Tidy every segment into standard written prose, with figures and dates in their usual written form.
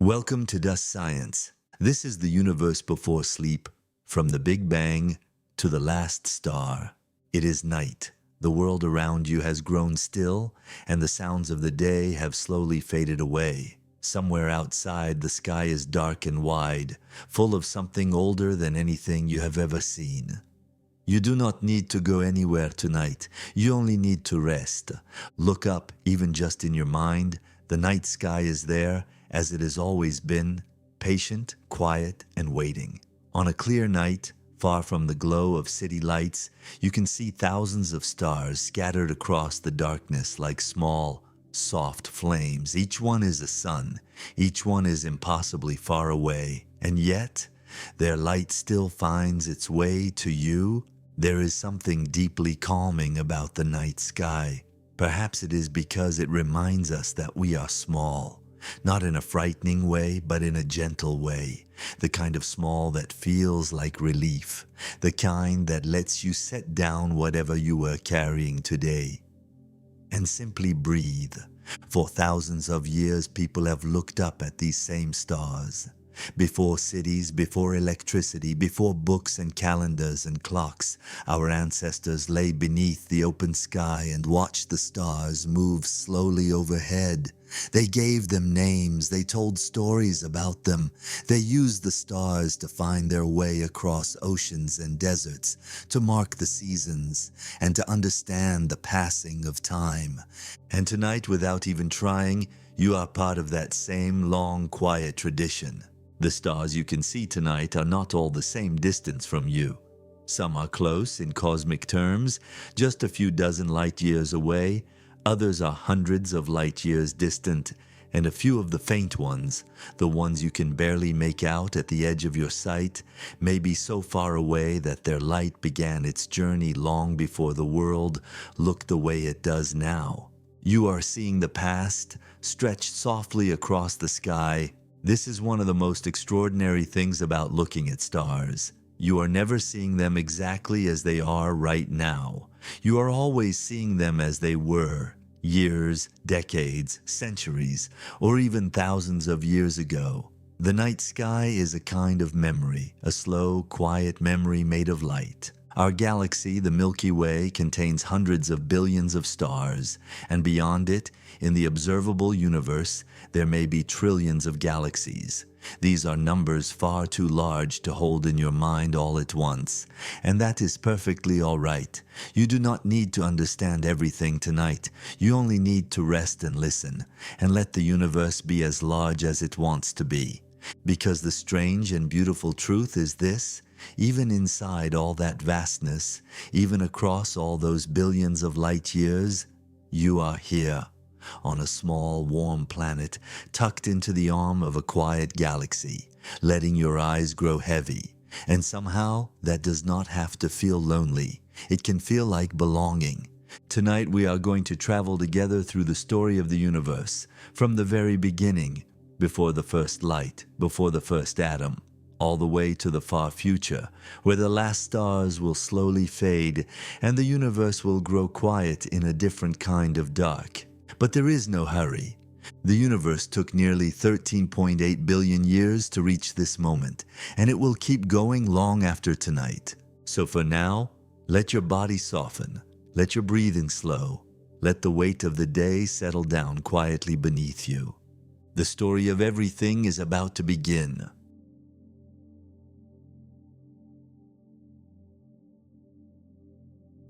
Welcome to Dusk Science. This is the universe before sleep, from the Big Bang to the last star. It is night. The world around you has grown still, and the sounds of the day have slowly faded away. Somewhere outside, the sky is dark and wide, full of something older than anything you have ever seen. You do not need to go anywhere tonight. You only need to rest. Look up, even just in your mind. The night sky is there, as it has always been, patient, quiet, and waiting. On a clear night, far from the glow of city lights, you can see thousands of stars scattered across the darkness like small, soft flames. Each one is a sun. Each one is impossibly far away. And yet, their light still finds its way to you. There is something deeply calming about the night sky. Perhaps it is because it reminds us that we are small. Not in a frightening way, but in a gentle way. The kind of small that feels like relief. The kind that lets you set down whatever you were carrying today and simply breathe. For thousands of years, people have looked up at these same stars. Before cities, before electricity, before books and calendars and clocks, our ancestors lay beneath the open sky and watched the stars move slowly overhead. They gave them names, they told stories about them. They used the stars to find their way across oceans and deserts, to mark the seasons, and to understand the passing of time. And tonight, without even trying, you are part of that same long, quiet tradition. The stars you can see tonight are not all the same distance from you. Some are close in cosmic terms, just a few dozen light years away. Others are hundreds of light years distant, and a few of the faint ones, the ones you can barely make out at the edge of your sight, may be so far away that their light began its journey long before the world looked the way it does now. You are seeing the past stretched softly across the sky. This is one of the most extraordinary things about looking at stars. You are never seeing them exactly as they are right now. You are always seeing them as they were, years, decades, centuries, or even thousands of years ago. The night sky is a kind of memory, a slow, quiet memory made of light. Our galaxy, the Milky Way, contains hundreds of billions of stars, and beyond it, in the observable universe, there may be trillions of galaxies. These are numbers far too large to hold in your mind all at once, and that is perfectly all right. You do not need to understand everything tonight. You only need to rest and listen, and let the universe be as large as it wants to be. Because the strange and beautiful truth is this: even inside all that vastness, even across all those billions of light years, you are here, on a small, warm planet, tucked into the arm of a quiet galaxy, letting your eyes grow heavy. And somehow, that does not have to feel lonely. It can feel like belonging. Tonight, we are going to travel together through the story of the universe, from the very beginning, before the first light, before the first atom, all the way to the far future, where the last stars will slowly fade and the universe will grow quiet in a different kind of dark. But there is no hurry. The universe took nearly 13.8 billion years to reach this moment, and it will keep going long after tonight. So for now, let your body soften, let your breathing slow, let the weight of the day settle down quietly beneath you. The story of everything is about to begin.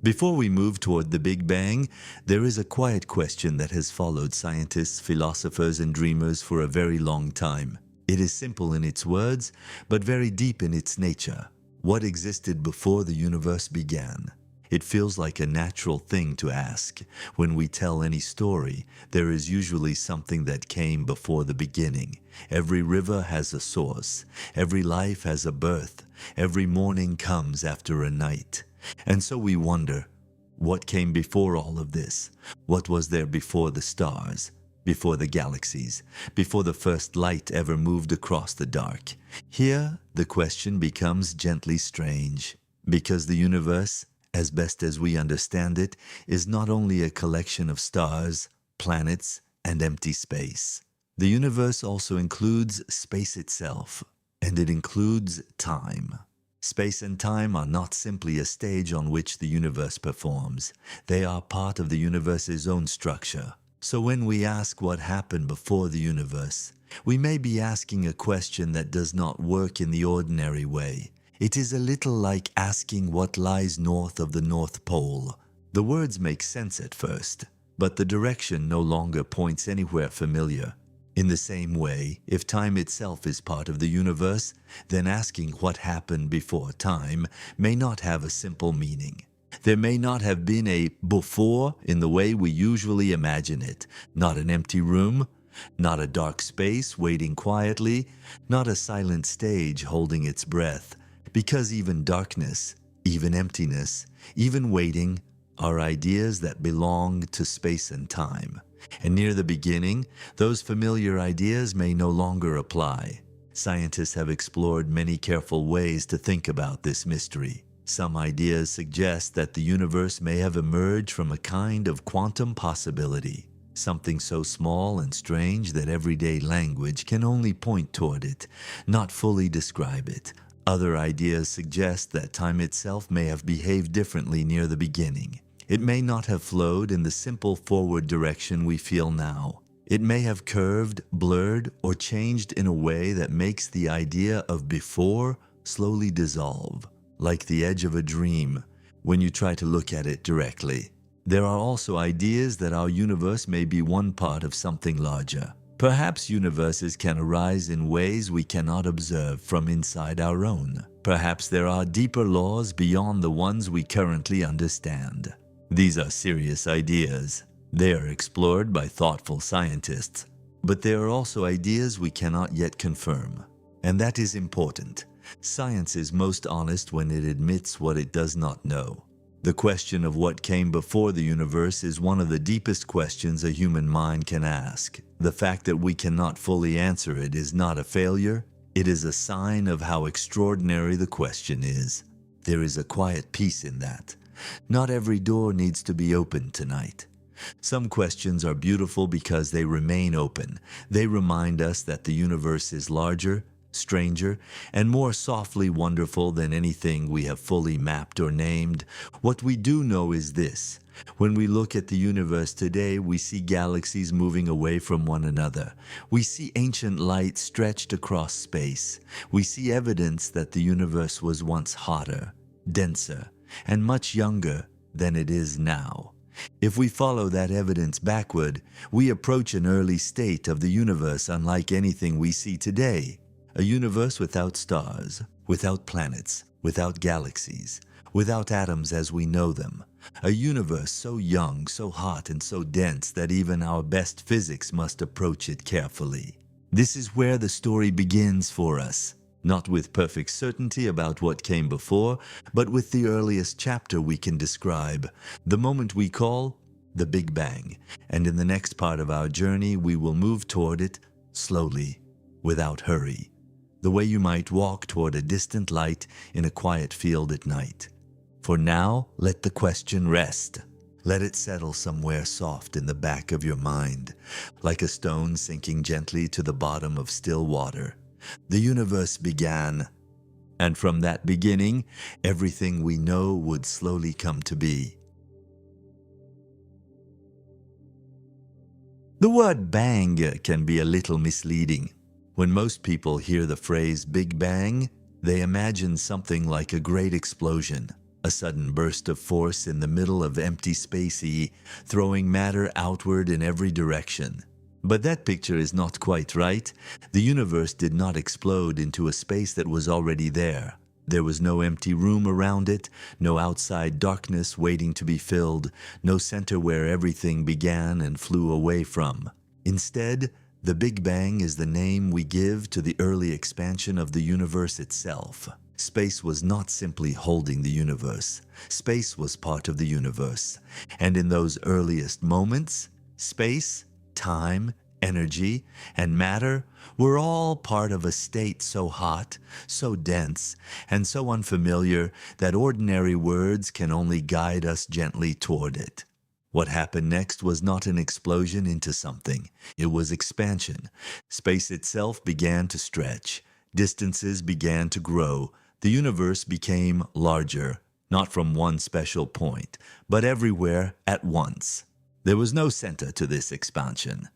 Before we move toward the Big Bang, there is a quiet question that has followed scientists, philosophers, and dreamers for a very long time. It is simple in its words, but very deep in its nature. What existed before the universe began? It feels like a natural thing to ask. When we tell any story, there is usually something that came before the beginning. Every river has a source. Every life has a birth. Every morning comes after a night. And so we wonder, what came before all of this? What was there before the stars, before the galaxies, before the first light ever moved across the dark? Here, the question becomes gently strange, because the universe, as best as we understand it, is not only a collection of stars, planets, and empty space. The universe also includes space itself, and it includes time. Space and time are not simply a stage on which the universe performs. They are part of the universe's own structure. So when we ask what happened before the universe, we may be asking a question that does not work in the ordinary way. It is a little like asking what lies north of the North Pole. The words make sense at first, but the direction no longer points anywhere familiar. In the same way, if time itself is part of the universe, then asking what happened before time may not have a simple meaning. There may not have been a before in the way we usually imagine it, not an empty room, not a dark space waiting quietly, not a silent stage holding its breath, because even darkness, even emptiness, even waiting are ideas that belong to space and time. And near the beginning, those familiar ideas may no longer apply. Scientists have explored many careful ways to think about this mystery. Some ideas suggest that the universe may have emerged from a kind of quantum possibility, something so small and strange that everyday language can only point toward it, not fully describe it. Other ideas suggest that time itself may have behaved differently near the beginning. It may not have flowed in the simple forward direction we feel now. It may have curved, blurred, or changed in a way that makes the idea of before slowly dissolve, like the edge of a dream when you try to look at it directly. There are also ideas that our universe may be one part of something larger. Perhaps universes can arise in ways we cannot observe from inside our own. Perhaps there are deeper laws beyond the ones we currently understand. These are serious ideas. They are explored by thoughtful scientists. But there are also ideas we cannot yet confirm. And that is important. Science is most honest when it admits what it does not know. The question of what came before the universe is one of the deepest questions a human mind can ask. The fact that we cannot fully answer it is not a failure. It is a sign of how extraordinary the question is. There is a quiet peace in that. Not every door needs to be opened tonight. Some questions are beautiful because they remain open. They remind us that the universe is larger, stranger, and more softly wonderful than anything we have fully mapped or named. What we do know is this. When we look at the universe today, we see galaxies moving away from one another. We see ancient light stretched across space. We see evidence that the universe was once hotter, denser, and much younger than it is now. If we follow that evidence backward, we approach an early state of the universe unlike anything we see today. A universe without stars, without planets, without galaxies, without atoms as we know them. A universe so young, so hot, and so dense that even our best physics must approach it carefully. This is where the story begins for us. Not with perfect certainty about what came before, but with the earliest chapter we can describe, the moment we call the Big Bang. And in the next part of our journey, we will move toward it slowly, without hurry, the way you might walk toward a distant light in a quiet field at night. For now, let the question rest. Let it settle somewhere soft in the back of your mind, like a stone sinking gently to the bottom of still water. The universe began, and from that beginning, everything we know would slowly come to be. The word bang can be a little misleading. When most people hear the phrase Big Bang, they imagine something like a great explosion, a sudden burst of force in the middle of empty space, throwing matter outward in every direction. But that picture is not quite right. The universe did not explode into a space that was already there. There was no empty room around it, no outside darkness waiting to be filled, no center where everything began and flew away from. Instead, the Big Bang is the name we give to the early expansion of the universe itself. Space was not simply holding the universe. Space was part of the universe. And in those earliest moments, space, time, energy, and matter were all part of a state so hot, so dense, and so unfamiliar that ordinary words can only guide us gently toward it. What happened next was not an explosion into something. It was expansion. Space itself began to stretch. Distances began to grow. The universe became larger, not from one special point, but everywhere at once. There was no center to this expansion.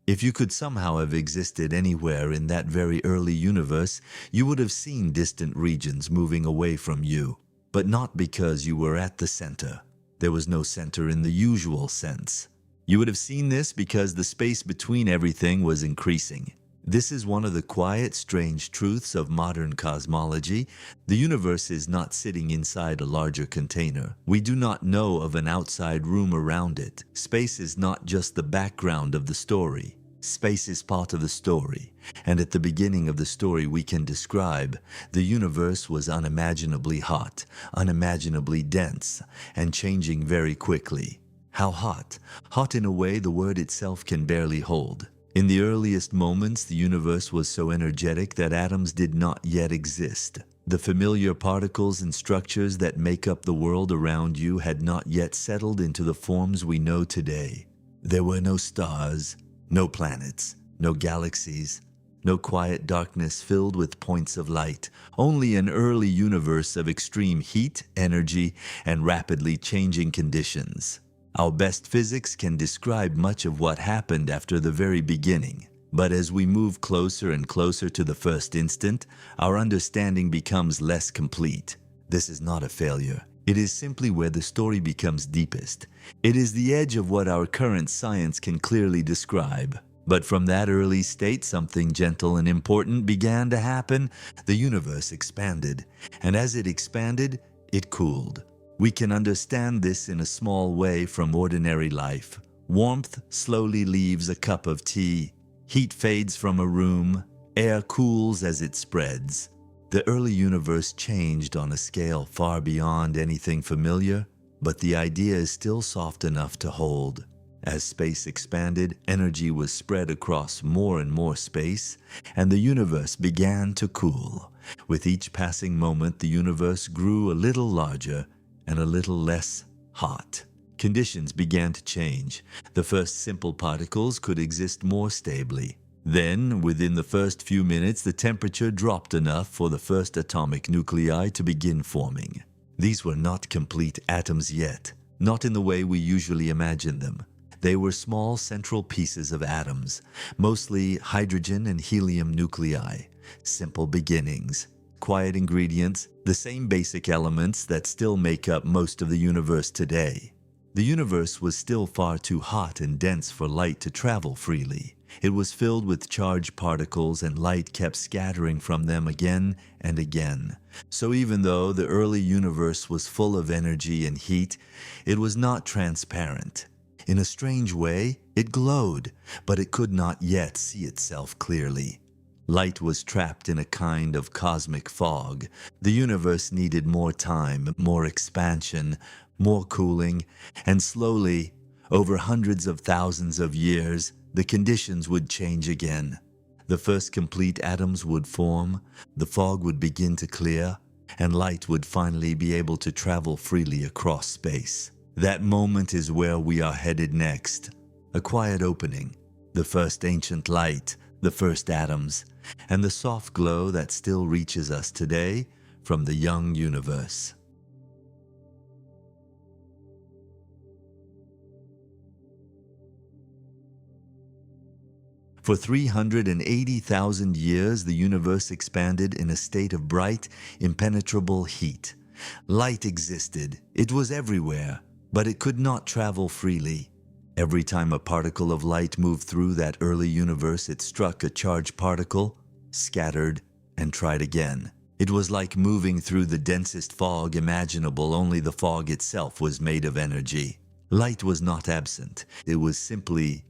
If you could somehow have existed anywhere in that very early universe, you would have seen distant regions moving away from you, but not because you were at the center. There was no center in the usual sense. You would have seen this because the space between everything was increasing. This is one of the quiet, strange truths of modern cosmology. The universe is not sitting inside a larger container. We do not know of an outside room around it. Space is not just the background of the story. Space is part of the story, and at the beginning of the story we can describe, the universe was unimaginably hot, unimaginably dense, and changing very quickly. How hot? Hot in a way the word itself can barely hold. In the earliest moments, the universe was so energetic that atoms did not yet exist. The familiar particles and structures that make up the world around you had not yet settled into the forms we know today. There were no stars, no planets, no galaxies, no quiet darkness filled with points of light, only an early universe of extreme heat, energy, and rapidly changing conditions. Our best physics can describe much of what happened after the very beginning, but as we move closer and closer to the first instant, our understanding becomes less complete. This is not a failure. It is simply where the story becomes deepest. It is the edge of what our current science can clearly describe. But from that early state, something gentle and important began to happen. The universe expanded, and as it expanded, it cooled. We can understand this in a small way from ordinary life. Warmth slowly leaves a cup of tea. Heat fades from a room. Air cools as it spreads. The early universe changed on a scale far beyond anything familiar, but the idea is still soft enough to hold. As space expanded, energy was spread across more and more space, and the universe began to cool. With each passing moment, the universe grew a little larger and a little less hot. Conditions began to change. The first simple particles could exist more stably. Then, within the first few minutes, the temperature dropped enough for the first atomic nuclei to begin forming. These were not complete atoms yet, not in the way we usually imagine them. They were small central pieces of atoms, mostly hydrogen and helium nuclei, simple beginnings, quiet ingredients, the same basic elements that still make up most of the universe today. The universe was still far too hot and dense for light to travel freely. It was filled with charged particles, and light kept scattering from them again and again. So even though the early universe was full of energy and heat, it was not transparent. In a strange way, it glowed, but it could not yet see itself clearly. Light was trapped in a kind of cosmic fog. The universe needed more time, more expansion, more cooling, and slowly, over hundreds of thousands of years, the conditions would change again. The first complete atoms would form, the fog would begin to clear, and light would finally be able to travel freely across space. That moment is where we are headed next. A quiet opening, the first ancient light, the first atoms, and the soft glow that still reaches us today from the young universe. For 380,000 years, the universe expanded in a state of bright, impenetrable heat. Light existed. It was everywhere, but it could not travel freely. Every time a particle of light moved through that early universe, it struck a charged particle, scattered, and tried again. It was like moving through the densest fog imaginable, only the fog itself was made of energy. Light was not absent. It was simply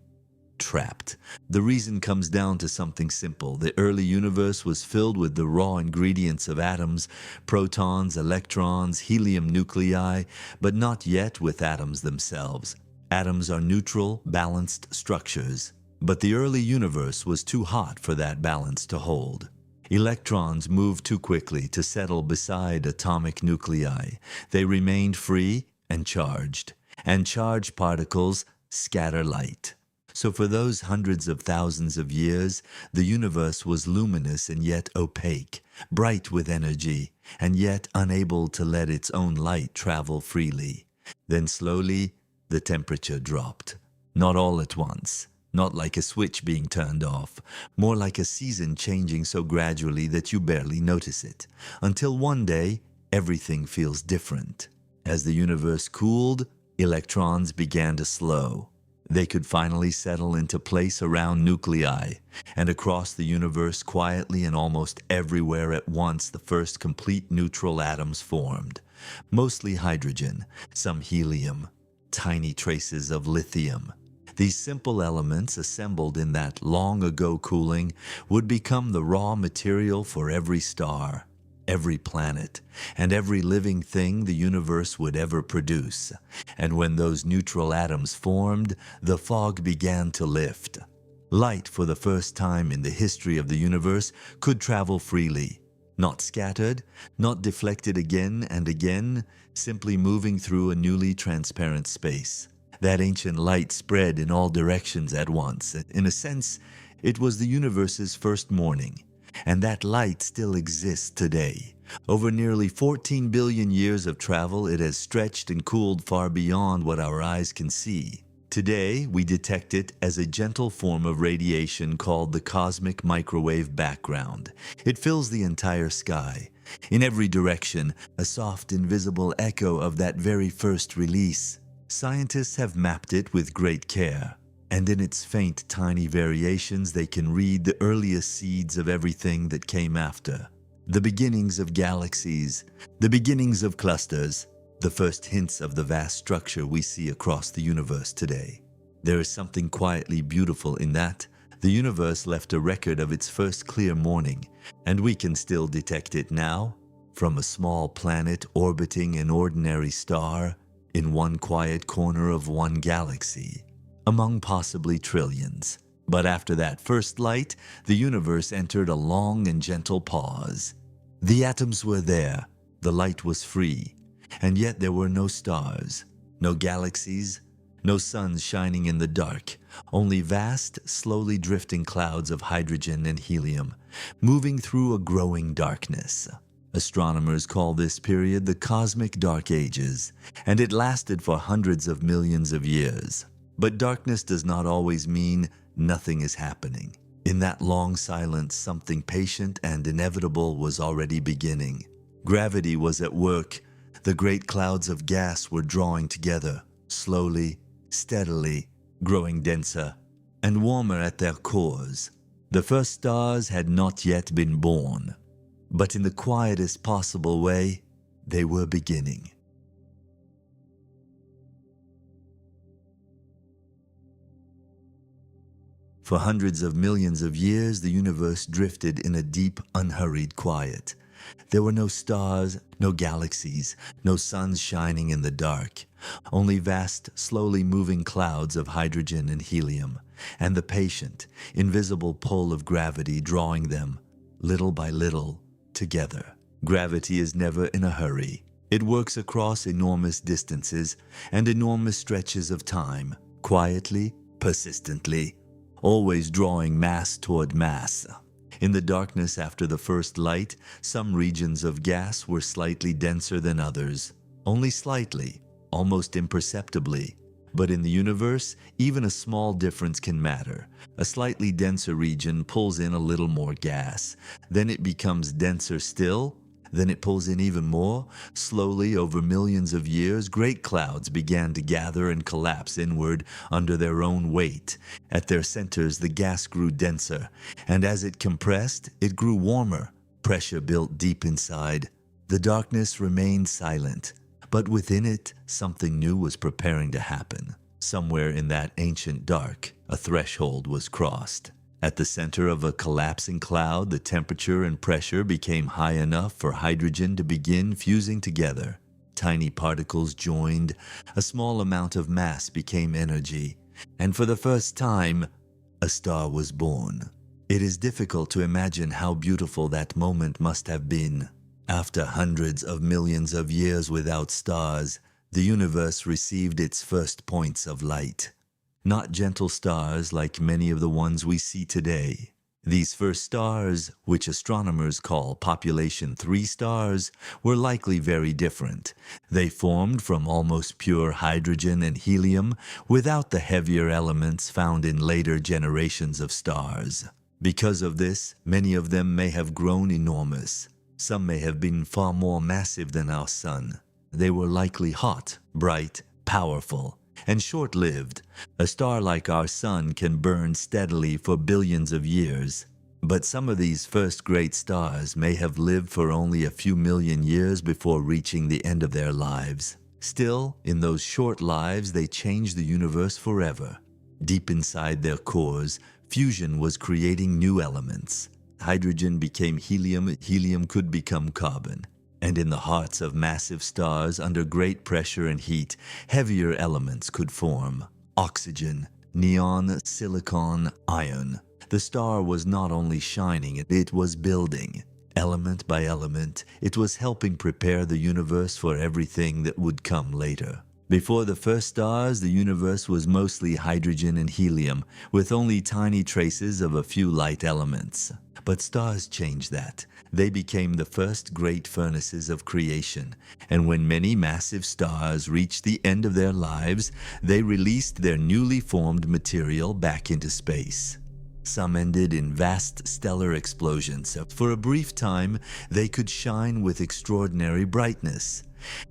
trapped. The reason comes down to something simple. The early universe was filled with the raw ingredients of atoms, protons, electrons, helium nuclei, but not yet with atoms themselves. Atoms are neutral, balanced structures. But the early universe was too hot for that balance to hold. Electrons moved too quickly to settle beside atomic nuclei. They remained free and charged. and charged particles scatter light. So for those hundreds of thousands of years, the universe was luminous and yet opaque, bright with energy, and yet unable to let its own light travel freely. Then slowly, the temperature dropped. Not all at once, not like a switch being turned off, more like a season changing so gradually that you barely notice it, until one day, everything feels different. As the universe cooled, electrons began to slow. They could finally settle into place around nuclei, and across the universe quietly and almost everywhere at once the first complete neutral atoms formed. Mostly hydrogen, some helium, tiny traces of lithium. These simple elements assembled in that long ago cooling would become the raw material for every star, every planet, and every living thing the universe would ever produce. And when those neutral atoms formed, the fog began to lift. Light, for the first time in the history of the universe, could travel freely, not scattered, not deflected again and again, simply moving through a newly transparent space. That ancient light spread in all directions at once. In a sense, it was the universe's first morning. And that light still exists today. Over nearly 14 billion years of travel, it has stretched and cooled far beyond what our eyes can see. Today, we detect it as a gentle form of radiation called the cosmic microwave background. It fills the entire sky. In every direction, a soft, invisible echo of that very first release. Scientists have mapped it with great care. And in its faint, tiny variations, they can read the earliest seeds of everything that came after. The beginnings of galaxies, the beginnings of clusters, the first hints of the vast structure we see across the universe today. There is something quietly beautiful in that. The universe left a record of its first clear morning, and we can still detect it now, from a small planet orbiting an ordinary star in one quiet corner of one galaxy, among possibly trillions. But after that first light, the universe entered a long and gentle pause. The atoms were there, the light was free, and yet there were no stars, no galaxies, no suns shining in the dark, only vast, slowly drifting clouds of hydrogen and helium, moving through a growing darkness. Astronomers call this period the cosmic dark ages, and it lasted for hundreds of millions of years. But darkness does not always mean nothing is happening. In that long silence, something patient and inevitable was already beginning. Gravity was at work. The great clouds of gas were drawing together, slowly, steadily, growing denser and warmer at their cores. The first stars had not yet been born, but in the quietest possible way, they were beginning. For hundreds of millions of years, the universe drifted in a deep, unhurried quiet. There were no stars, no galaxies, no suns shining in the dark, only vast, slowly moving clouds of hydrogen and helium, and the patient, invisible pull of gravity drawing them, little by little, together. Gravity is never in a hurry. It works across enormous distances and enormous stretches of time, quietly, persistently, always drawing mass toward mass. In the darkness after the first light, some regions of gas were slightly denser than others, only slightly, almost imperceptibly. But in the universe, even a small difference can matter. A slightly denser region pulls in a little more gas. Then it becomes denser still. Then it pulls in even more. Slowly, over millions of years, great clouds began to gather and collapse inward under their own weight. At their centers, the gas grew denser, and as it compressed, it grew warmer. Pressure built deep inside. The darkness remained silent, but within it, something new was preparing to happen. Somewhere in that ancient dark, a threshold was crossed. At the center of a collapsing cloud, the temperature and pressure became high enough for hydrogen to begin fusing together. Tiny particles joined, a small amount of mass became energy, and for the first time, a star was born. It is difficult to imagine how beautiful that moment must have been. After hundreds of millions of years without stars, the universe received its first points of light. Not gentle stars like many of the ones we see today. These first stars, which astronomers call population 3 stars, were likely very different. They formed from almost pure hydrogen and helium without the heavier elements found in later generations of stars. Because of this, many of them may have grown enormous. Some may have been far more massive than our sun. They were likely hot, bright, powerful, and short-lived. A star like our sun can burn steadily for billions of years. But some of these first great stars may have lived for only a few million years before reaching the end of their lives. Still, in those short lives, they changed the universe forever. Deep inside their cores, fusion was creating new elements. Hydrogen became helium, helium could become carbon. And in the hearts of massive stars under great pressure and heat, heavier elements could form. Oxygen, neon, silicon, iron. The star was not only shining, it was building. Element by element, it was helping prepare the universe for everything that would come later. Before the first stars, the universe was mostly hydrogen and helium, with only tiny traces of a few light elements. But stars changed that. They became the first great furnaces of creation, and when many massive stars reached the end of their lives, they released their newly formed material back into space. Some ended in vast stellar explosions. For a brief time, they could shine with extraordinary brightness,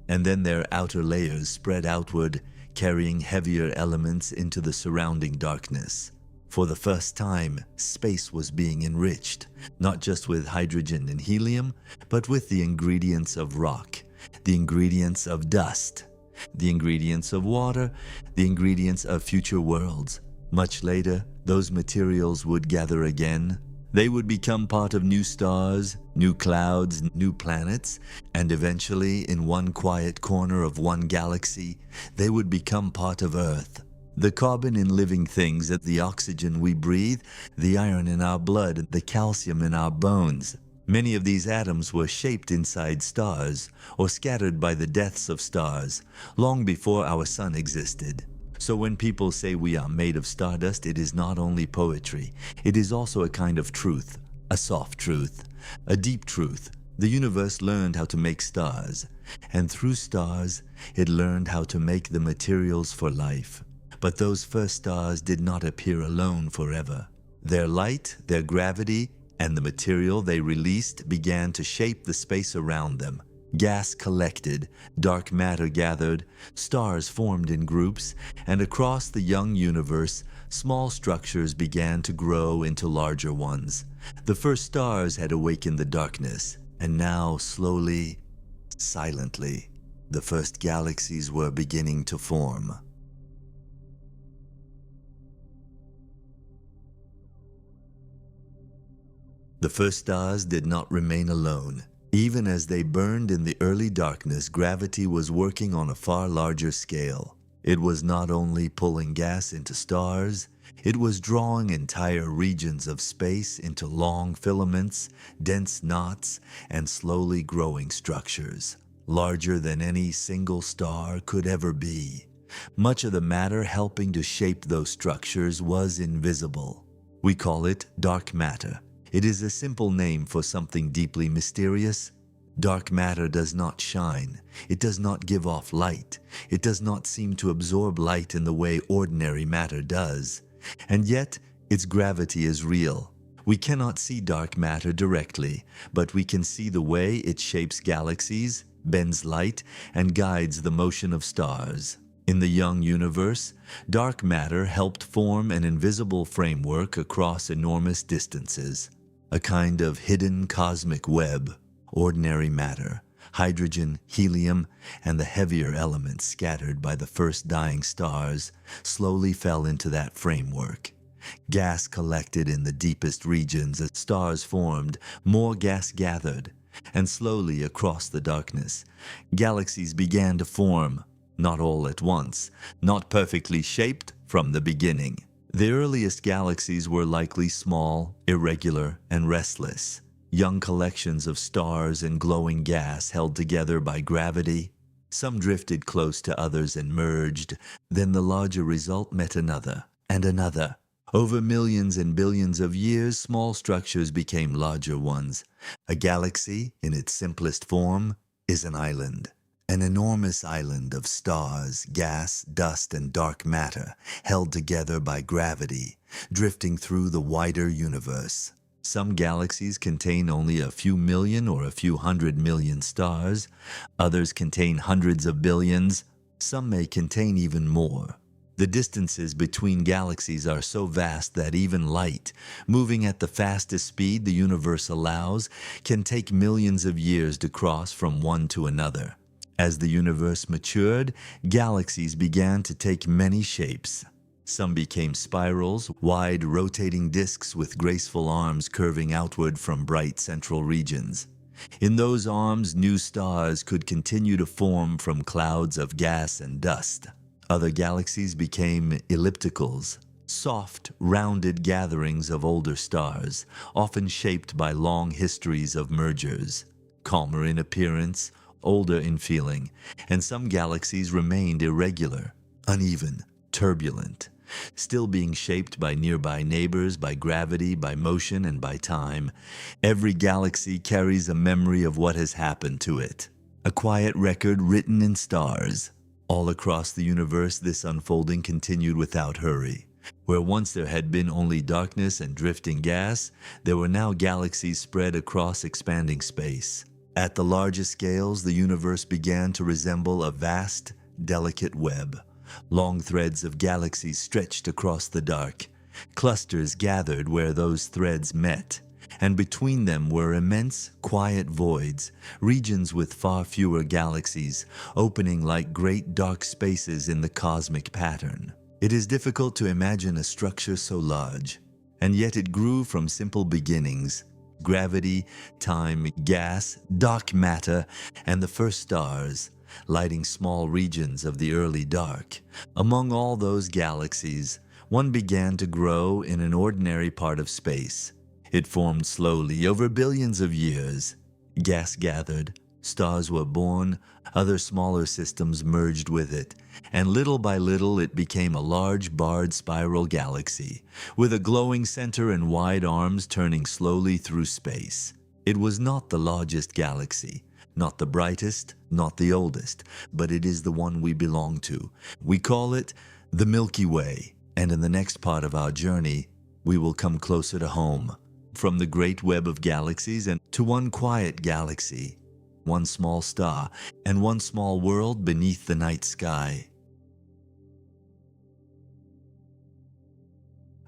and then their outer layers spread outward, carrying heavier elements into the surrounding darkness. For the first time, space was being enriched, not just with hydrogen and helium, but with the ingredients of rock, the ingredients of dust, the ingredients of water, the ingredients of future worlds. Much later, those materials would gather again. They would become part of new stars, new clouds, new planets, and eventually, in one quiet corner of one galaxy, they would become part of Earth. The carbon in living things, the oxygen we breathe, the iron in our blood, the calcium in our bones. Many of these atoms were shaped inside stars, or scattered by the deaths of stars, long before our sun existed. So when people say we are made of stardust, it is not only poetry, it is also a kind of truth, a soft truth, a deep truth. The universe learned how to make stars, and through stars, it learned how to make the materials for life. But those first stars did not appear alone forever. Their light, their gravity, and the material they released began to shape the space around them. Gas collected, dark matter gathered, stars formed in groups, and across the young universe, small structures began to grow into larger ones. The first stars had awakened the darkness, and now, slowly, silently, the first galaxies were beginning to form. The first stars did not remain alone. Even as they burned in the early darkness, gravity was working on a far larger scale. It was not only pulling gas into stars, it was drawing entire regions of space into long filaments, dense knots, and slowly growing structures, larger than any single star could ever be. Much of the matter helping to shape those structures was invisible. We call it dark matter. It is a simple name for something deeply mysterious. Dark matter does not shine. It does not give off light. It does not seem to absorb light in the way ordinary matter does. And yet, its gravity is real. We cannot see dark matter directly, but we can see the way it shapes galaxies, bends light, and guides the motion of stars. In the young universe, dark matter helped form an invisible framework across enormous distances. A kind of hidden cosmic web. Ordinary matter, hydrogen, helium, and the heavier elements scattered by the first dying stars slowly fell into that framework. Gas collected in the deepest regions as stars formed, more gas gathered, and slowly across the darkness, galaxies began to form, not all at once, not perfectly shaped from the beginning. The earliest galaxies were likely small, irregular, and restless, young collections of stars and glowing gas held together by gravity. Some drifted close to others and merged. Then the larger result met another, and another. Over millions and billions of years, small structures became larger ones. A galaxy, in its simplest form, is an island. An enormous island of stars, gas, dust, and dark matter, held together by gravity, drifting through the wider universe. Some galaxies contain only a few million or a few 100 million stars. Others contain hundreds of billions. Some may contain even more. The distances between galaxies are so vast that even light, moving at the fastest speed the universe allows, can take millions of years to cross from one to another. As the universe matured, galaxies began to take many shapes. Some became spirals, wide rotating disks with graceful arms curving outward from bright central regions. In those arms, new stars could continue to form from clouds of gas and dust. Other galaxies became ellipticals, soft, rounded gatherings of older stars, often shaped by long histories of mergers. Calmer in appearance, older in feeling, and some galaxies remained irregular, uneven, turbulent, still being shaped by nearby neighbors, by gravity, by motion, and by time. Every galaxy carries a memory of what has happened to it, a quiet record written in stars. All across the universe, this unfolding continued without hurry. Where once there had been only darkness and drifting gas, there were now galaxies spread across expanding space. At the largest scales, the universe began to resemble a vast, delicate web. Long threads of galaxies stretched across the dark. Clusters gathered where those threads met, and between them were immense, quiet voids, regions with far fewer galaxies, opening like great dark spaces in the cosmic pattern. It is difficult to imagine a structure so large, and yet it grew from simple beginnings. Gravity, time, gas, dark matter, and the first stars, lighting small regions of the early dark. Among all those galaxies, one began to grow in an ordinary part of space. It formed slowly over billions of years. Gas gathered, stars were born, other smaller systems merged with it, and little by little it became a large barred spiral galaxy, with a glowing center and wide arms turning slowly through space. It was not the largest galaxy, not the brightest, not the oldest, but it is the one we belong to. We call it the Milky Way, and in the next part of our journey, we will come closer to home. From the great web of galaxies and to one quiet galaxy, one small star, and one small world beneath the night sky.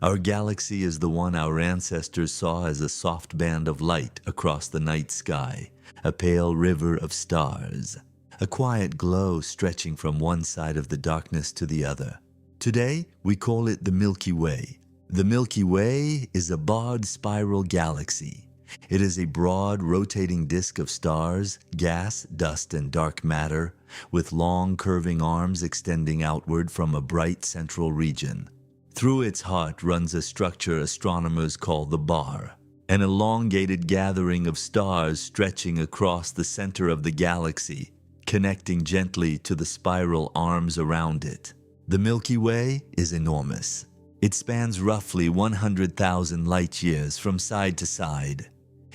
Our galaxy is the one our ancestors saw as a soft band of light across the night sky, a pale river of stars, a quiet glow stretching from one side of the darkness to the other. Today, we call it the Milky Way. The Milky Way is a barred spiral galaxy. It is a broad, rotating disk of stars, gas, dust, and dark matter, with long, curving arms extending outward from a bright central region. Through its heart runs a structure astronomers call the bar, an elongated gathering of stars stretching across the center of the galaxy, connecting gently to the spiral arms around it. The Milky Way is enormous. It spans roughly 100,000 light-years from side to side.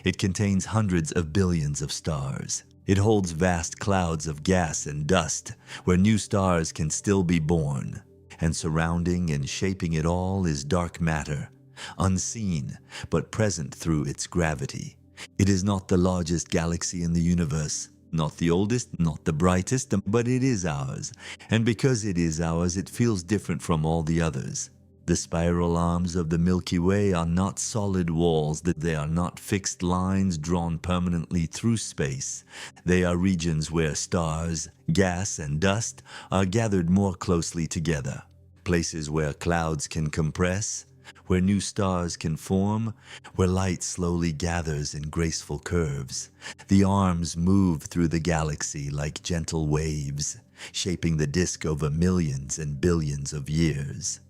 It contains hundreds of billions of stars. It holds vast clouds of gas and dust, where new stars can still be born. And surrounding and shaping it all is dark matter, unseen but present through its gravity. It is not the largest galaxy in the universe, not the oldest, not the brightest, but it is ours. And because it is ours, it feels different from all the others. The spiral arms of the Milky Way are not solid walls, that they are not fixed lines drawn permanently through space. They are regions where stars, gas, and dust are gathered more closely together. Places where clouds can compress, where new stars can form, where light slowly gathers in graceful curves. The arms move through the galaxy like gentle waves, shaping the disk over millions and billions of years.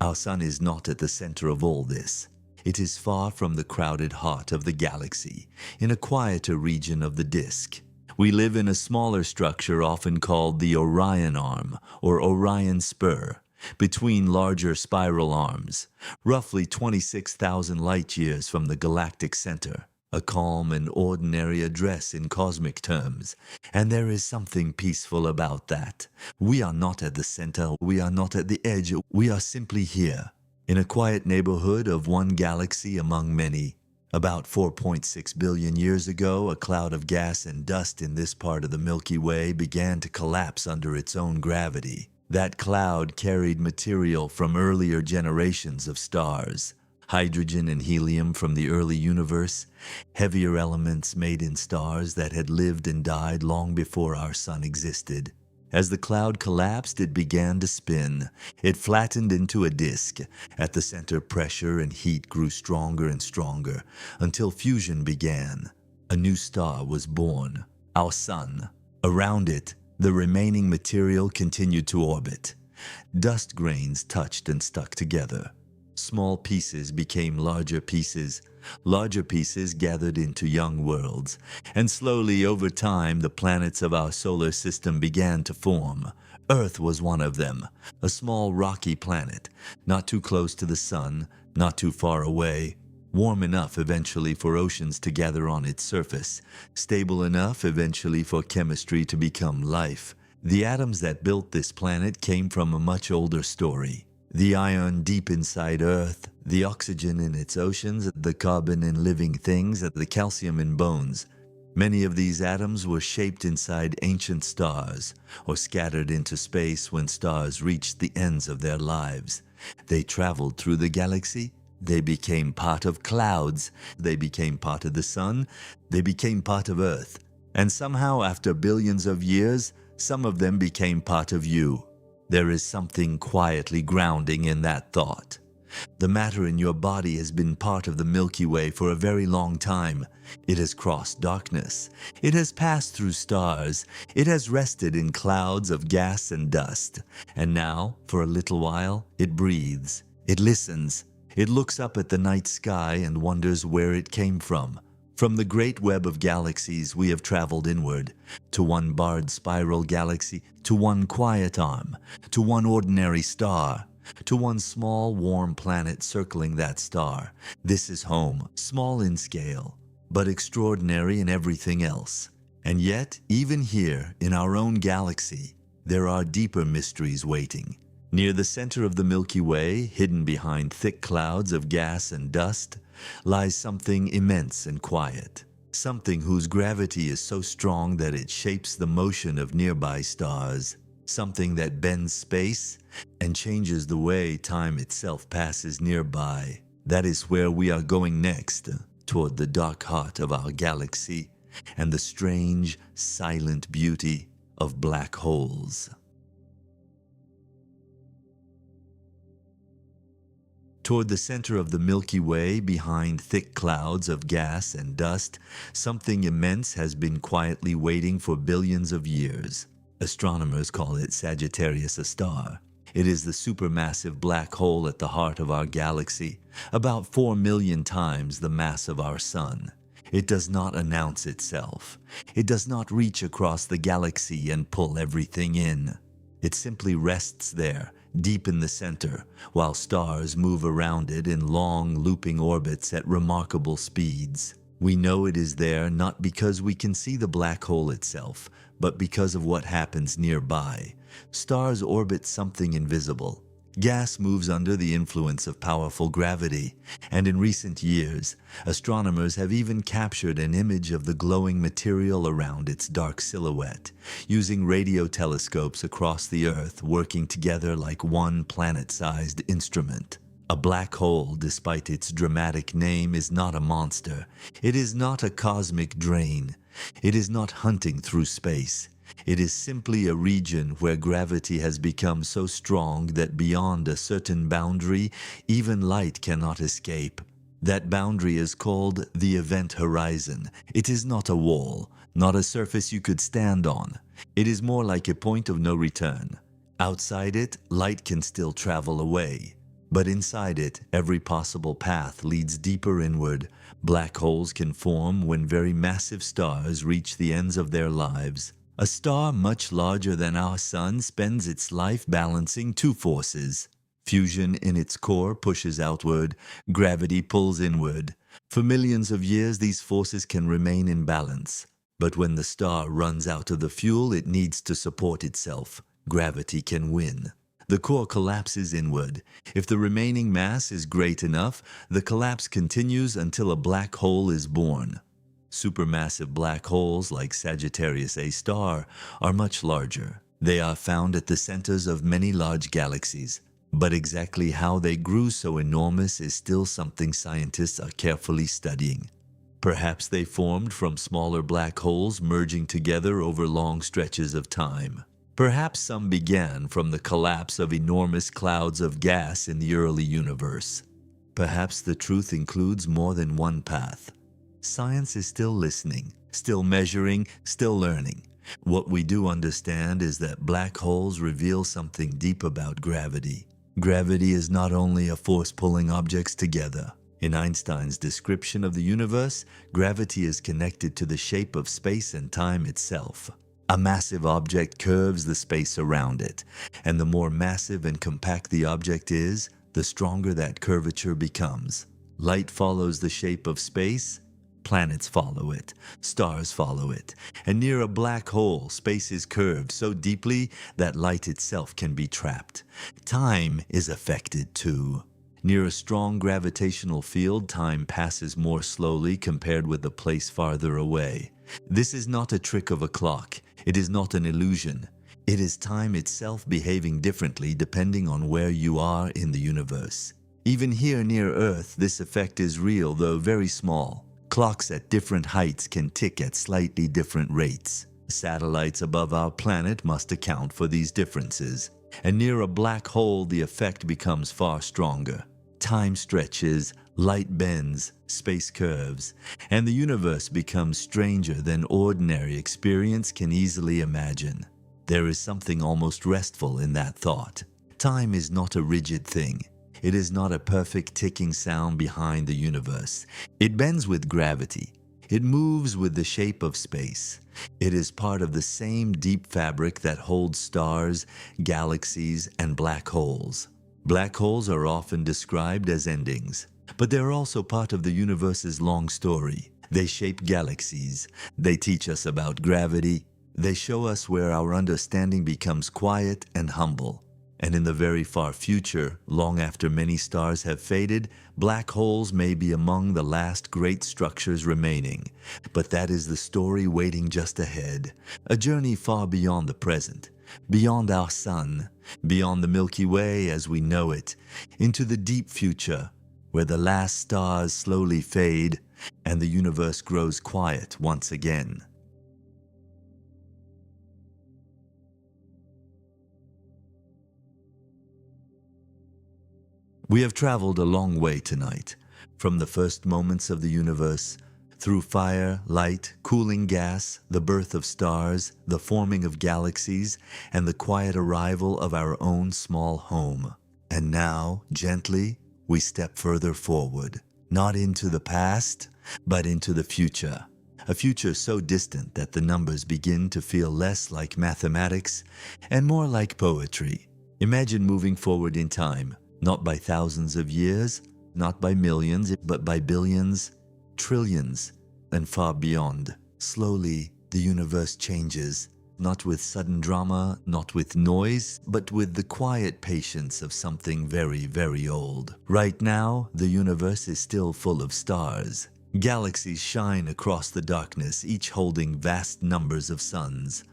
Our sun is not at the center of all this. It is far from the crowded heart of the galaxy, in a quieter region of the disk. We live in a smaller structure often called the Orion Arm or Orion Spur, between larger spiral arms, roughly 26,000 light-years from the galactic center. A calm and ordinary address in cosmic terms, and there is something peaceful about that. We are not at the center, we are not at the edge, we are simply here, in a quiet neighborhood of one galaxy among many. About 4.6 billion years ago, a cloud of gas and dust in this part of the Milky Way began to collapse under its own gravity. That cloud carried material from earlier generations of stars. Hydrogen and helium from the early universe, heavier elements made in stars that had lived and died long before our sun existed. As the cloud collapsed, it began to spin. It flattened into a disk. At the center, pressure and heat grew stronger and stronger until fusion began. A new star was born, our sun. Around it, the remaining material continued to orbit. Dust grains touched and stuck together. Small pieces became larger pieces gathered into young worlds, and slowly over time the planets of our solar system began to form. Earth was one of them, a small rocky planet, not too close to the sun, not too far away, warm enough eventually for oceans to gather on its surface, stable enough eventually for chemistry to become life. The atoms that built this planet came from a much older story. The iron deep inside Earth, the oxygen in its oceans, the carbon in living things, the calcium in bones. Many of these atoms were shaped inside ancient stars, or scattered into space when stars reached the ends of their lives. They traveled through the galaxy. They became part of clouds. They became part of the sun. They became part of Earth. And somehow, after billions of years, some of them became part of you. There is something quietly grounding in that thought. The matter in your body has been part of the Milky Way for a very long time. It has crossed darkness. It has passed through stars. It has rested in clouds of gas and dust. And now, for a little while, it breathes. It listens. It looks up at the night sky and wonders where it came from. From the great web of galaxies we have traveled inward, to one barred spiral galaxy, to one quiet arm, to one ordinary star, to one small warm planet circling that star. This is home, small in scale, but extraordinary in everything else. And yet, even here, in our own galaxy, there are deeper mysteries waiting. Near the center of the Milky Way, hidden behind thick clouds of gas and dust, lies something immense and quiet, something whose gravity is so strong that it shapes the motion of nearby stars, something that bends space and changes the way time itself passes nearby. That is where we are going next, toward the dark heart of our galaxy and the strange, silent beauty of black holes. Toward the center of the Milky Way, behind thick clouds of gas and dust, something immense has been quietly waiting for billions of years. Astronomers call it Sagittarius A star. It is the supermassive black hole at the heart of our galaxy, about 4 million times the mass of our sun. It does not announce itself. It does not reach across the galaxy and pull everything in. It simply rests there, deep in the center, while stars move around it in long, looping orbits at remarkable speeds. We know it is there not because we can see the black hole itself, but because of what happens nearby. Stars orbit something invisible. Gas moves under the influence of powerful gravity, and in recent years, astronomers have even captured an image of the glowing material around its dark silhouette, using radio telescopes across the Earth working together like one planet-sized instrument. A black hole, despite its dramatic name, is not a monster. It is not a cosmic drain. It is not hunting through space. It is simply a region where gravity has become so strong that beyond a certain boundary, even light cannot escape. That boundary is called the event horizon. It is not a wall, not a surface you could stand on. It is more like a point of no return. Outside it, light can still travel away, But inside it, every possible path leads deeper inward. Black holes can form when very massive stars reach the ends of their lives. A star much larger than our Sun spends its life balancing two forces. Fusion in its core pushes outward, gravity pulls inward. For millions of years, these forces can remain in balance. But when the star runs out of the fuel it needs to support itself, gravity can win. The core collapses inward. If the remaining mass is great enough, the collapse continues until a black hole is born. Supermassive black holes like Sagittarius A star are much larger. They are found at the centers of many large galaxies. But exactly how they grew so enormous is still something scientists are carefully studying. Perhaps they formed from smaller black holes merging together over long stretches of time. Perhaps some began from the collapse of enormous clouds of gas in the early universe. Perhaps the truth includes more than one path. Science is still listening, still measuring, still learning. What we do understand is that black holes reveal something deep about gravity. Gravity is not only a force pulling objects together. In Einstein's description of the universe, gravity is connected to the shape of space and time itself. A massive object curves the space around it, and the more massive and compact the object is, the stronger that curvature becomes. Light follows the shape of space. Planets follow it, stars follow it, and near a black hole, space is curved so deeply that light itself can be trapped. Time is affected too. Near a strong gravitational field, time passes more slowly compared with a place farther away. This is not a trick of a clock. It is not an illusion. It is time itself behaving differently depending on where you are in the universe. Even here near Earth, this effect is real, though very small. Clocks at different heights can tick at slightly different rates. Satellites above our planet must account for these differences. And near a black hole, the effect becomes far stronger. Time stretches, light bends, space curves, and the universe becomes stranger than ordinary experience can easily imagine. There is something almost restful in that thought. Time is not a rigid thing. It is not a perfect ticking sound behind the universe. It bends with gravity. It moves with the shape of space. It is part of the same deep fabric that holds stars, galaxies, and black holes. Black holes are often described as endings, but they're also part of the universe's long story. They shape galaxies. They teach us about gravity. They show us where our understanding becomes quiet and humble. And in the very far future, long after many stars have faded, black holes may be among the last great structures remaining. But that is the story waiting just ahead, a journey far beyond the present, beyond our sun, beyond the Milky Way as we know it, into the deep future, where the last stars slowly fade and the universe grows quiet once again. We have traveled a long way tonight, from the first moments of the universe, through fire, light, cooling gas, the birth of stars, the forming of galaxies, and the quiet arrival of our own small home. And now, gently, we step further forward, not into the past, but into the future. A future so distant that the numbers begin to feel less like mathematics and more like poetry. Imagine moving forward in time. Not by thousands of years, not by millions, but by billions, trillions, and far beyond. Slowly, the universe changes, not with sudden drama, not with noise, but with the quiet patience of something very, very old. Right now, the universe is still full of stars. Galaxies shine across the darkness, each holding vast numbers of suns.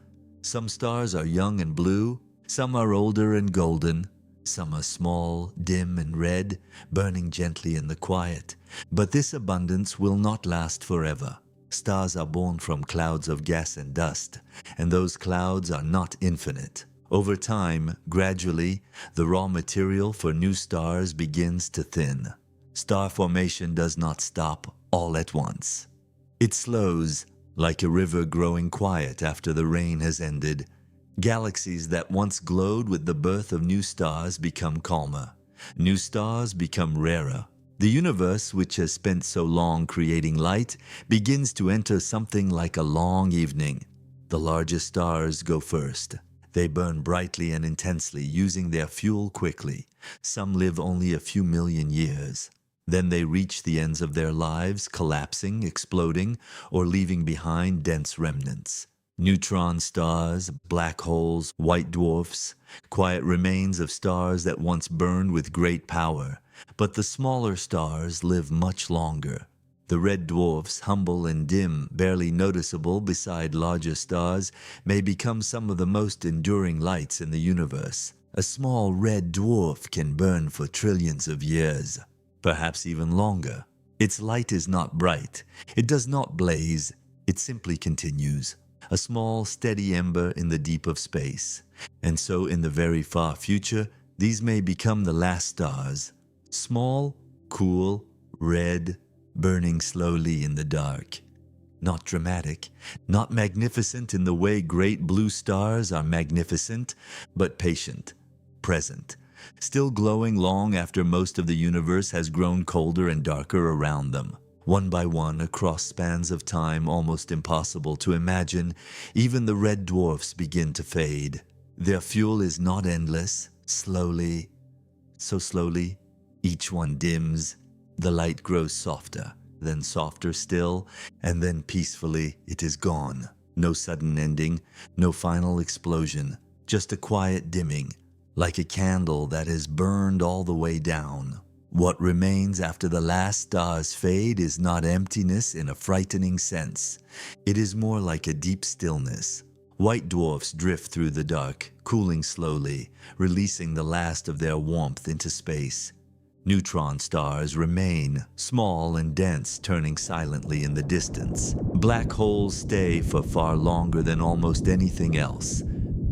Some stars are young and blue, some are older and golden. Some are small, dim, and red, burning gently in the quiet. But this abundance will not last forever. Stars are born from clouds of gas and dust, and those clouds are not infinite. Over time, gradually, the raw material for new stars begins to thin. Star formation does not stop all at once. It slows, like a river growing quiet after the rain has ended. Galaxies that once glowed with the birth of new stars become calmer. New stars become rarer. The universe, which has spent so long creating light, begins to enter something like a long evening. The largest stars go first. They burn brightly and intensely, using their fuel quickly. Some live only a few million years. Then they reach the ends of their lives, collapsing, exploding, or leaving behind dense remnants. Neutron stars, black holes, white dwarfs, quiet remains of stars that once burned with great power. But the smaller stars live much longer. The red dwarfs, humble and dim, barely noticeable beside larger stars, may become some of the most enduring lights in the universe. A small red dwarf can burn for trillions of years, perhaps even longer. Its light is not bright. It does not blaze. It simply continues. A small, steady ember in the deep of space. And so in the very far future, these may become the last stars. Small, cool, red, burning slowly in the dark. Not dramatic, not magnificent in the way great blue stars are magnificent, but patient, present, still glowing long after most of the universe has grown colder and darker around them. One by one, across spans of time almost impossible to imagine, even the red dwarfs begin to fade. Their fuel is not endless. Slowly, so slowly, each one dims. The light grows softer, then softer still, and then peacefully it is gone. No sudden ending, no final explosion, just a quiet dimming, like a candle that is burned all the way down. What remains after the last stars fade is not emptiness in a frightening sense. It is more like a deep stillness. White dwarfs drift through the dark, cooling slowly, releasing the last of their warmth into space. Neutron stars remain, small and dense, turning silently in the distance. Black holes stay for far longer than almost anything else.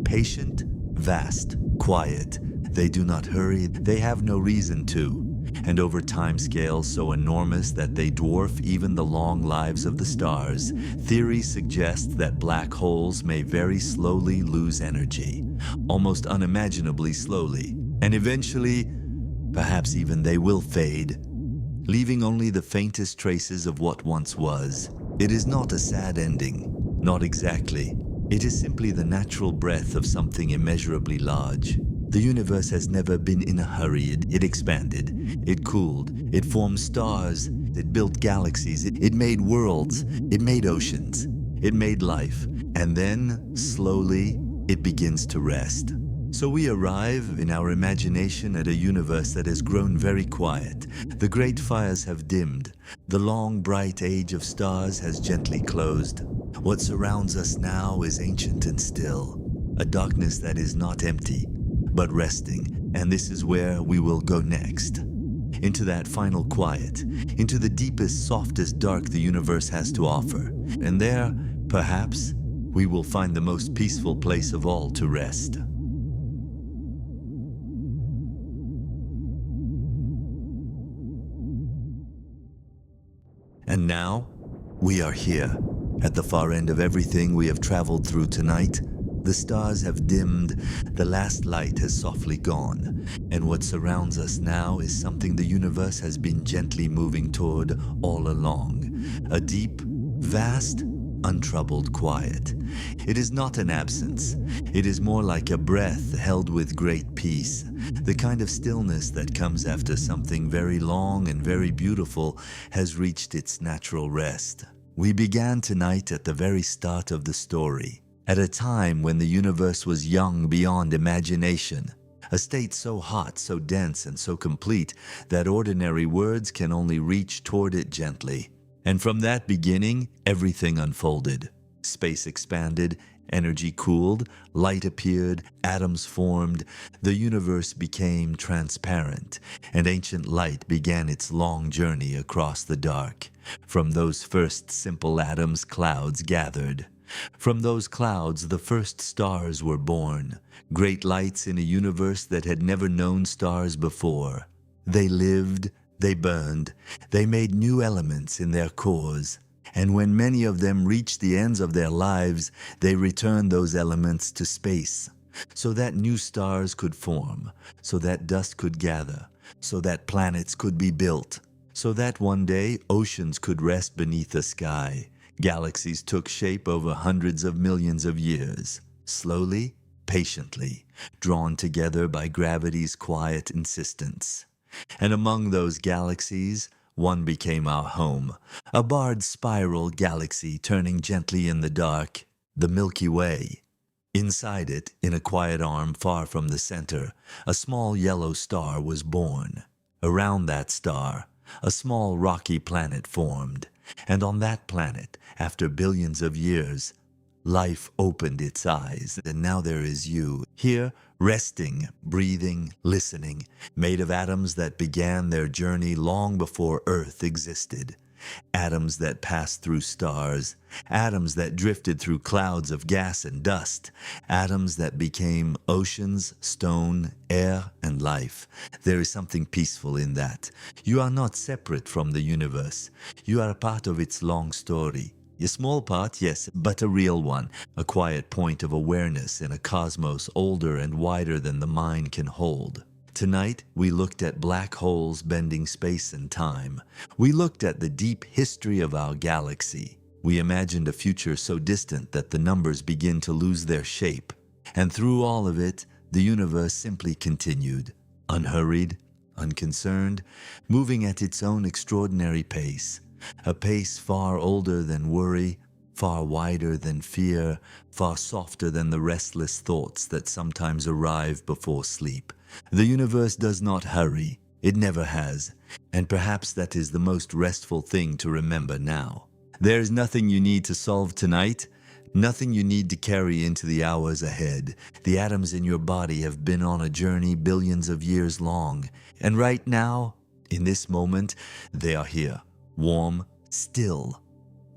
Patient, vast, quiet. They do not hurry, they have no reason to. And over timescales so enormous that they dwarf even the long lives of the stars, theory suggests that black holes may very slowly lose energy, almost unimaginably slowly, and eventually, perhaps even they will fade, leaving only the faintest traces of what once was. It is not a sad ending, not exactly. It is simply the natural breath of something immeasurably large. The universe has never been in a hurry. It expanded, it cooled, it formed stars, it built galaxies, it made worlds, it made oceans, it made life, and then, slowly, it begins to rest. So we arrive in our imagination at a universe that has grown very quiet. The great fires have dimmed. The long, bright age of stars has gently closed. What surrounds us now is ancient and still, a darkness that is not empty, but resting, and this is where we will go next. Into that final quiet, into the deepest, softest dark the universe has to offer. And there, perhaps, we will find the most peaceful place of all to rest. And now, we are here, at the far end of everything we have traveled through tonight. The stars have dimmed, the last light has softly gone, and what surrounds us now is something the universe has been gently moving toward all along. A deep, vast, untroubled quiet. It is not an absence. It is more like a breath held with great peace, the kind of stillness that comes after something very long and very beautiful has reached its natural rest. We began tonight at the very start of the story, at a time when the universe was young beyond imagination, a state so hot, so dense, and so complete that ordinary words can only reach toward it gently. And from that beginning, everything unfolded. Space expanded, energy cooled, light appeared, atoms formed, the universe became transparent, and ancient light began its long journey across the dark. From those first simple atoms, clouds gathered. From those clouds, the first stars were born, great lights in a universe that had never known stars before. They lived, they burned, they made new elements in their cores, and when many of them reached the ends of their lives, they returned those elements to space, so that new stars could form, so that dust could gather, so that planets could be built, so that one day oceans could rest beneath the sky. Galaxies took shape over hundreds of millions of years, slowly, patiently, drawn together by gravity's quiet insistence. And among those galaxies, one became our home, a barred spiral galaxy turning gently in the dark, the Milky Way. Inside it, in a quiet arm far from the center, a small yellow star was born. Around that star, a small rocky planet formed, and on that planet, after billions of years, life opened its eyes, and now there is you, here, resting, breathing, listening, made of atoms that began their journey long before Earth existed. Atoms that passed through stars, atoms that drifted through clouds of gas and dust, atoms that became oceans, stone, air, and life. There is something peaceful in that. You are not separate from the universe. You are a part of its long story. A small part, yes, but a real one, a quiet point of awareness in a cosmos older and wider than the mind can hold. Tonight, we looked at black holes bending space and time. We looked at the deep history of our galaxy. We imagined a future so distant that the numbers begin to lose their shape. And through all of it, the universe simply continued, unhurried, unconcerned, moving at its own extraordinary pace. A pace far older than worry, far wider than fear, far softer than the restless thoughts that sometimes arrive before sleep. The universe does not hurry. It never has. And perhaps that is the most restful thing to remember now. There is nothing you need to solve tonight, nothing you need to carry into the hours ahead. The atoms in your body have been on a journey billions of years long. And right now, in this moment, they are here, warm, still,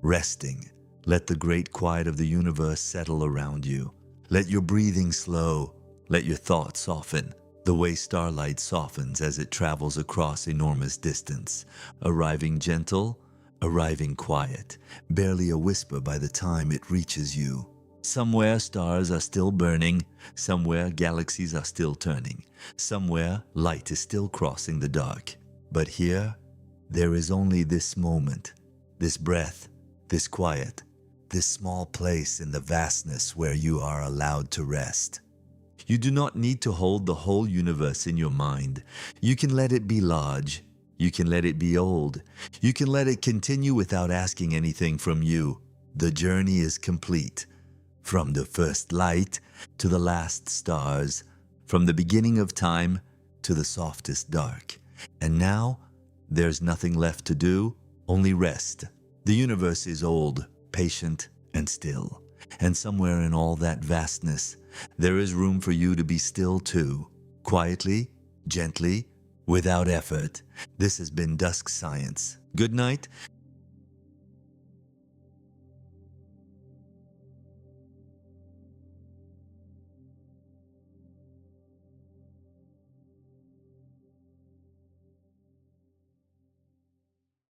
resting. Let the great quiet of the universe settle around you. Let your breathing slow. Let your thoughts soften. The way starlight softens as it travels across enormous distance, arriving gentle, arriving quiet, barely a whisper by the time it reaches you. Somewhere stars are still burning, somewhere galaxies are still turning, somewhere light is still crossing the dark. But here, there is only this moment, this breath, this quiet, this small place in the vastness where you are allowed to rest. You do not need to hold the whole universe in your mind. You can let it be large. You can let it be old. You can let it continue without asking anything from you. The journey is complete. From the first light to the last stars, from the beginning of time to the softest dark. And now, there's nothing left to do, only rest. The universe is old, patient, and still. And somewhere in all that vastness, there is room for you to be still too, quietly, gently, without effort. This has been Dusk Science. Good night.